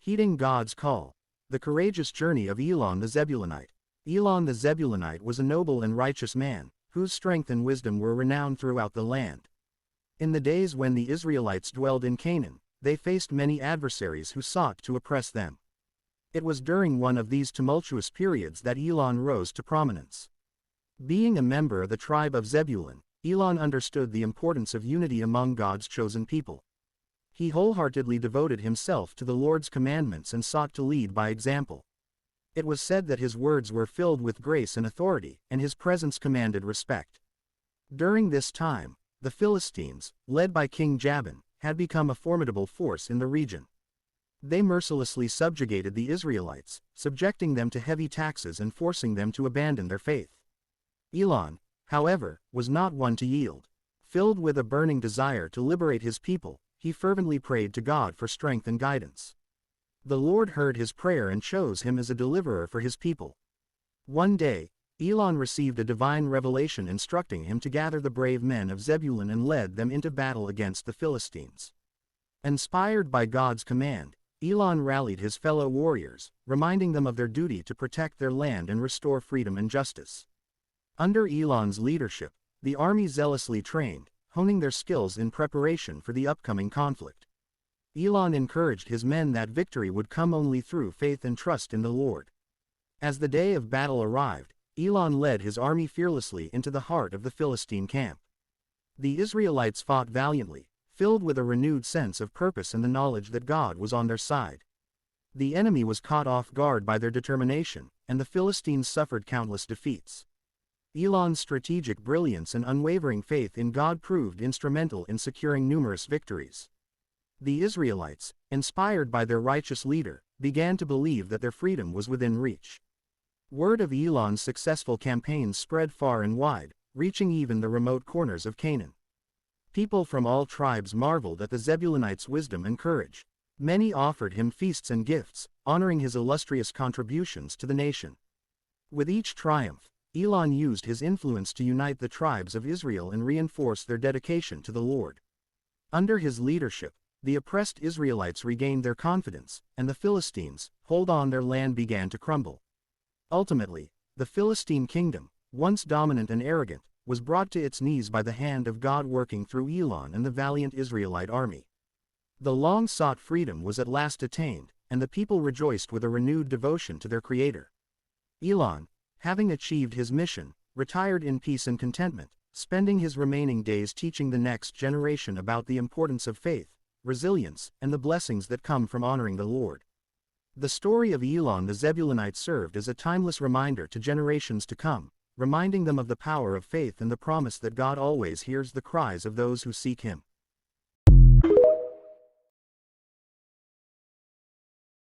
Heeding God's call. The courageous journey of Elon the Zebulunite. Elon the Zebulunite was a noble and righteous man, whose strength and wisdom were renowned throughout the land. In the days when the Israelites dwelled in Canaan, they faced many adversaries who sought to oppress them. It was during one of these tumultuous periods that Elon rose to prominence. Being a member of the tribe of Zebulun, Elon understood the importance of unity among God's chosen people. He wholeheartedly devoted himself to the Lord's commandments and sought to lead by example. It was said that his words were filled with grace and authority, and his presence commanded respect. During this time, the Philistines, led by King Jabin, had become a formidable force in the region. They mercilessly subjugated the Israelites, subjecting them to heavy taxes and forcing them to abandon their faith. Elon, however, was not one to yield. Filled with a burning desire to liberate his people, he fervently prayed to God for strength and guidance. The Lord heard his prayer and chose him as a deliverer for his people. One day, Elon received a divine revelation instructing him to gather the brave men of Zebulun and led them into battle against the Philistines. Inspired by God's command, Elon rallied his fellow warriors, reminding them of their duty to protect their land and restore freedom and justice. Under Elon's leadership, the army zealously trained, honing their skills in preparation for the upcoming conflict. Elon encouraged his men that victory would come only through faith and trust in the Lord. As the day of battle arrived, Elon led his army fearlessly into the heart of the Philistine camp. The Israelites fought valiantly, filled with a renewed sense of purpose and the knowledge that God was on their side. The enemy was caught off guard by their determination, and the Philistines suffered countless defeats. Elon's strategic brilliance and unwavering faith in God proved instrumental in securing numerous victories. The Israelites, inspired by their righteous leader, began to believe that their freedom was within reach. Word of Elon's successful campaigns spread far and wide, reaching even the remote corners of Canaan. People from all tribes marveled at the Zebulunites' wisdom and courage. Many offered him feasts and gifts, honoring his illustrious contributions to the nation. With each triumph, Elon used his influence to unite the tribes of Israel and reinforce their dedication to the Lord. Under his leadership, the oppressed Israelites regained their confidence, and the Philistines, hold on their land, began to crumble. Ultimately, the Philistine kingdom, once dominant and arrogant, was brought to its knees by the hand of God working through Elon and the valiant Israelite army. The long-sought freedom was at last attained, and the people rejoiced with a renewed devotion to their Creator. Elon, having achieved his mission, retired in peace and contentment, spending his remaining days teaching the next generation about the importance of faith, resilience, and the blessings that come from honoring the Lord. The story of Elon the Zebulunite served as a timeless reminder to generations to come, reminding them of the power of faith and the promise that God always hears the cries of those who seek Him.